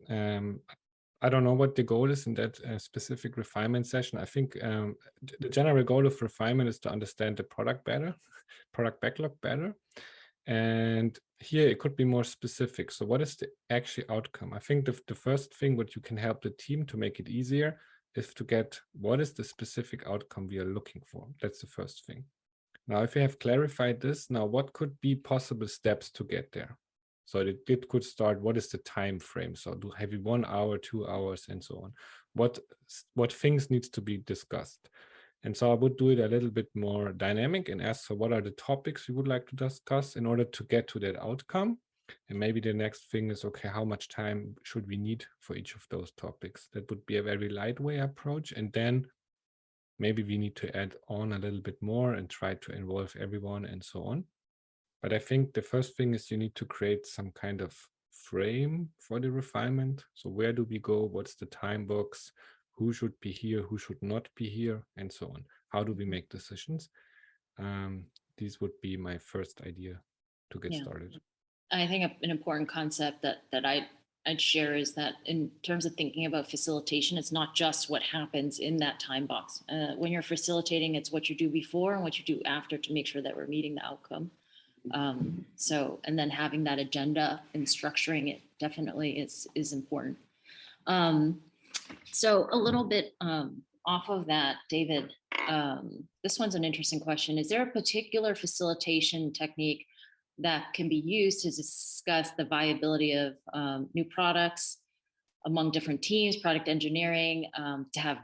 I don't know what the goal is in that specific refinement session. I think the general goal of refinement is to understand the product better, product backlog better. And here it could be more specific. So what is the actual outcome? I think the first thing what you can help the team to make it easier is to get what is the specific outcome we are looking for. That's the first thing. Now, if you have clarified this, now what could be possible steps to get there? So it could start, what is the time frame? So have you 1 hour, 2 hours, and so on? What things needs to be discussed? And so I would do it a little bit more dynamic and ask, so what are the topics you would like to discuss in order to get to that outcome? And maybe the next thing is, okay, how much time should we need for each of those topics? That would be a very lightweight approach. And then maybe we need to add on a little bit more and try to involve everyone and so on. But I think the first thing is you need to create some kind of frame for the refinement. So where do we go? What's the time box? Who should be here? Who should not be here? And so on. How do we make decisions? These would be my first idea to get started. I think an important concept that I'd share is that in terms of thinking about facilitation, it's not just what happens in that time box. When you're facilitating, it's what you do before and what you do after to make sure that we're meeting the outcome. And then having that agenda and structuring it definitely is important. So a little bit off of that, David, this one's an interesting question. Is there a particular facilitation technique that can be used to discuss the viability of new products among different teams, product engineering, to have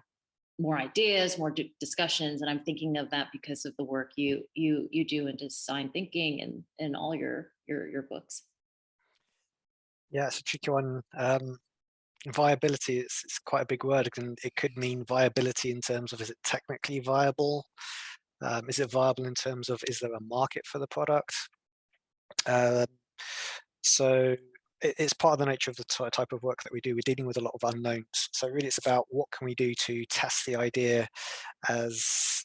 more ideas, more discussions? And I'm thinking of that because of the work you do in design thinking and all your books. Yeah, it's a tricky one. Viability is quite a big word, and it could mean viability in terms of, is it technically viable? Is it viable in terms of, is there a market for the product? So it's part of the nature of the type of work that we do. We're dealing with a lot of unknowns. So really it's about what can we do to test the idea as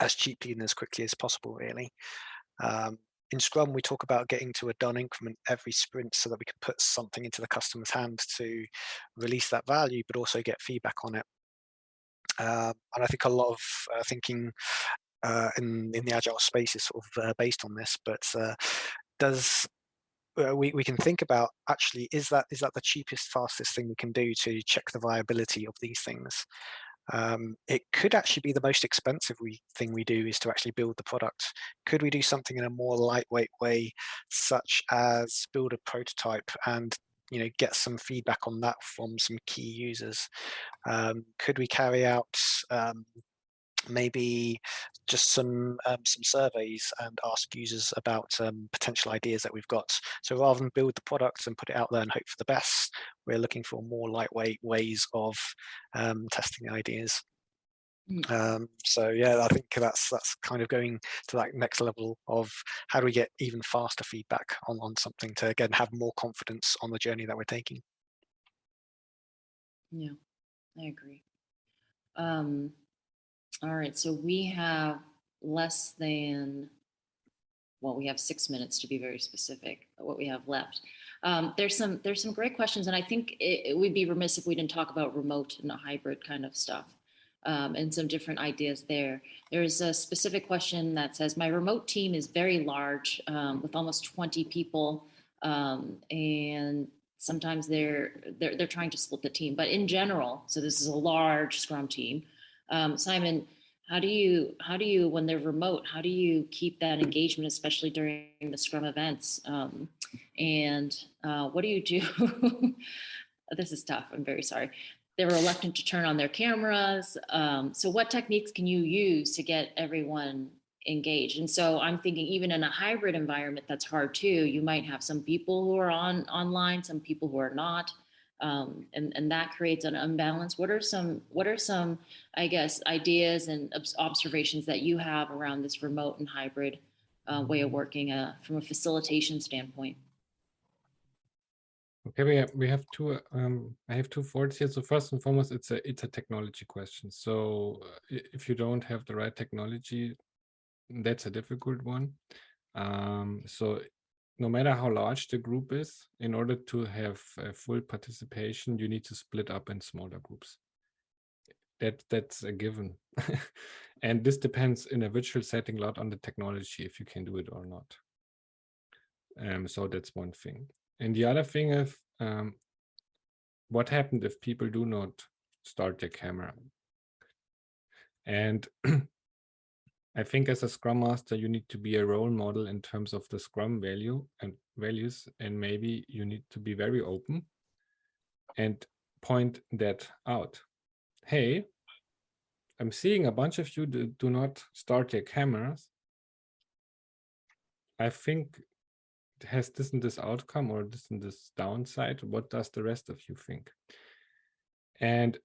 cheaply and as quickly as possible, really. In Scrum, we talk about getting to a done increment every sprint so that we can put something into the customer's hands to release that value, but also get feedback on it. And I think a lot of thinking in the agile space is sort of based on this, but we can think about, actually, is that the cheapest, fastest thing we can do to check the viability of these things? It could actually be the most expensive thing we do is to actually build the product. Could we do something in a more lightweight way, such as build a prototype and get some feedback on that from some key users? Could we carry out maybe just some surveys and ask users about potential ideas that we've got? So rather than build the product and put it out there and hope for the best, we're looking for more lightweight ways of testing ideas. So yeah, I think that's kind of going to that next level of how do we get even faster feedback on something to, again, have more confidence on the journey that we're taking. Yeah, I agree. All right, so we have less than, well, we have 6 minutes to be very specific, what we have left. There's some great questions, and I think it would be remiss if we didn't talk about remote and a hybrid kind of stuff, and some different ideas there. There's a specific question that says, my remote team is very large, with almost 20 people, and sometimes they're trying to split the team. But in general, so this is a large Scrum team. Simon, how do you when they're remote, how do you keep that engagement, especially during the Scrum events? And what do you do? This is tough. I'm very sorry. They're reluctant to turn on their cameras. So what techniques can you use to get everyone engaged? And so I'm thinking, even in a hybrid environment, that's hard too. You might have some people who are online, some people who are not. And that creates an imbalance. What are some, I guess, ideas and observations that you have around this remote and hybrid way of working from a facilitation standpoint? Okay, we have two. I have two thoughts here. So first and foremost, it's a technology question. So if you don't have the right technology, that's a difficult one. So no matter how large the group is, in order to have full participation, you need to split up in smaller groups. That's a given. And this depends in a virtual setting a lot on the technology, if you can do it or not. So that's one thing. And the other thing is, what happened if people do not start their camera? And I think as a Scrum Master, you need to be a role model in terms of the Scrum values, and maybe you need to be very open and point that out. Hey, I'm seeing a bunch of you do not start your cameras. I think it has this and this outcome, or this and this downside. What does the rest of you think? And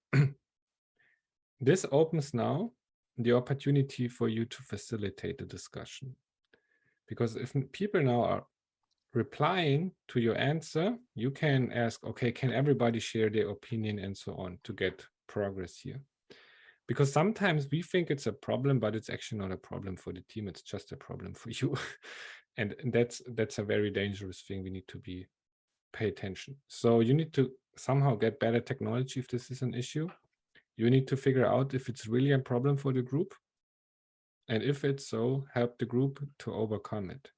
this opens now the opportunity for you to facilitate the discussion. Because if people now are replying to your answer, you can ask, okay, can everybody share their opinion and so on to get progress here? Because sometimes we think it's a problem, but it's actually not a problem for the team. It's just a problem for you. And that's a very dangerous thing. We need to pay attention. So you need to somehow get better technology if this is an issue. You need to figure out if it's really a problem for the group. And if it's so, help the group to overcome it.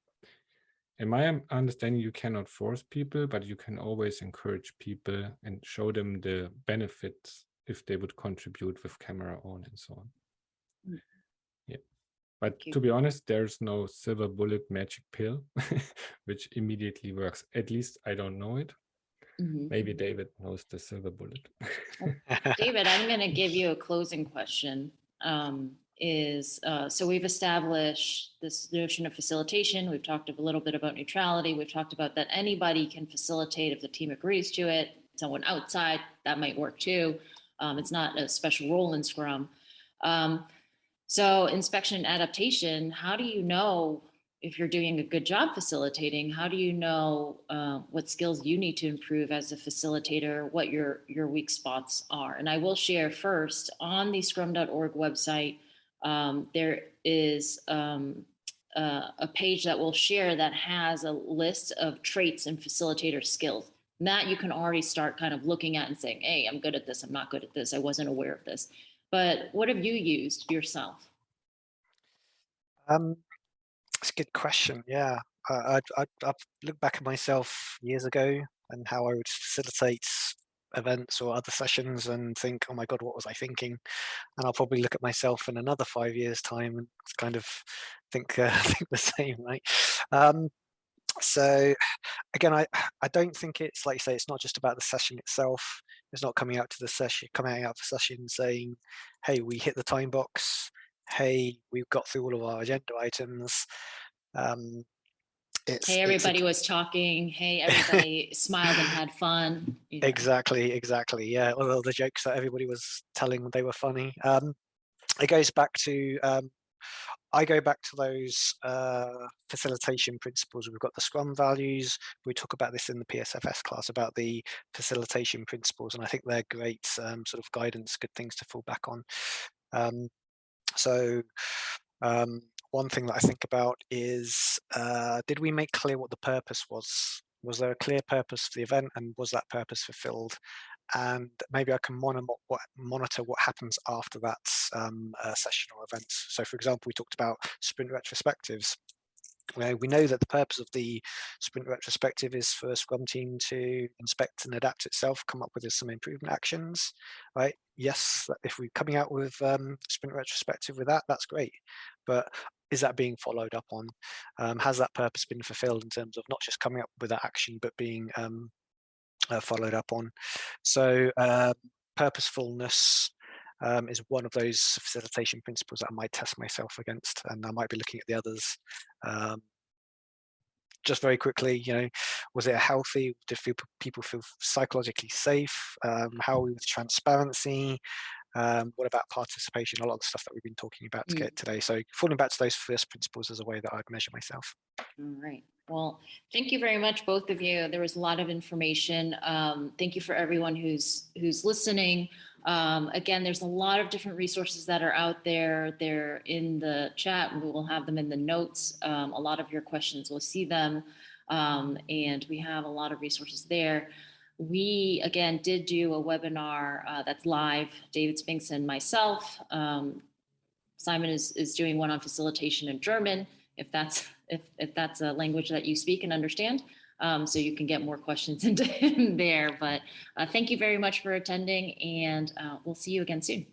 In my understanding, you cannot force people, but you can always encourage people and show them the benefits if they would contribute with camera on and so on. Mm. Yeah. But to be honest, there's no silver bullet magic pill, which immediately works. At least I don't know it. Mm-hmm. Maybe David knows the silver bullet. David, I'm going to give you a closing question. So we've established this notion of facilitation. We've talked a little bit about neutrality. We've talked about that anybody can facilitate if the team agrees to it. Someone outside, that might work too. It's not a special role in Scrum. So inspection and adaptation, how do you know if you're doing a good job facilitating? How do you know what skills you need to improve as a facilitator, what your weak spots are? And I will share first, on the Scrum.org website, there is a page that will share that has a list of traits and facilitator skills. And that you can already start kind of looking at and saying, hey, I'm good at this, I'm not good at this, I wasn't aware of this. But what have you used yourself? It's a good question. Yeah, I've looked back at myself years ago and how I would facilitate events or other sessions and think, oh my God, what was I thinking? And I'll probably look at myself in another 5 years' time and kind of think think the same, right? So again, I don't think it's, like you say, it's not just about the session itself. It's not coming out of the session saying, hey, we hit the time box. Hey, we've got through all of our agenda items. Hey, everybody was talking. Hey, everybody smiled and had fun. You know. Exactly. Yeah, all the jokes that everybody was telling, they were funny. It goes back to I go back to those facilitation principles. We've got the Scrum values. We talk about this in the PSFS class about the facilitation principles, and I think they're great sort of guidance, good things to fall back on. So One thing that I think about is, did we make clear what the purpose was? Was there a clear purpose for the event, and was that purpose fulfilled? And maybe I can monitor what happens after that session or event. So, for example, we talked about sprint retrospectives. We know that the purpose of the sprint retrospective is for Scrum Team to inspect and adapt itself, come up with some improvement actions, right? Yes, if we're coming out with sprint retrospective with that, that's great. But is that being followed up on? Has that purpose been fulfilled in terms of not just coming up with that action, but being followed up on? So purposefulness is one of those facilitation principles that I might test myself against, and I might be looking at the others. Just very quickly, was it a healthy? Did people feel psychologically safe? How are we with transparency? What about participation? A lot of the stuff that we've been talking about today. So falling back to those first principles is a way that I'd measure myself. All right. Well, thank you very much, both of you. There was a lot of information. Thank you for everyone who's listening. Again, there's a lot of different resources that are out there. They're in the chat. We will have them in the notes. A lot of your questions, we'll see them. And we have a lot of resources there. We, again, did do a webinar that's live, David Spinks and myself. Simon is doing one on facilitation in German, if that's a language that you speak and understand. So you can get more questions into him there. But thank you very much for attending, and we'll see you again soon.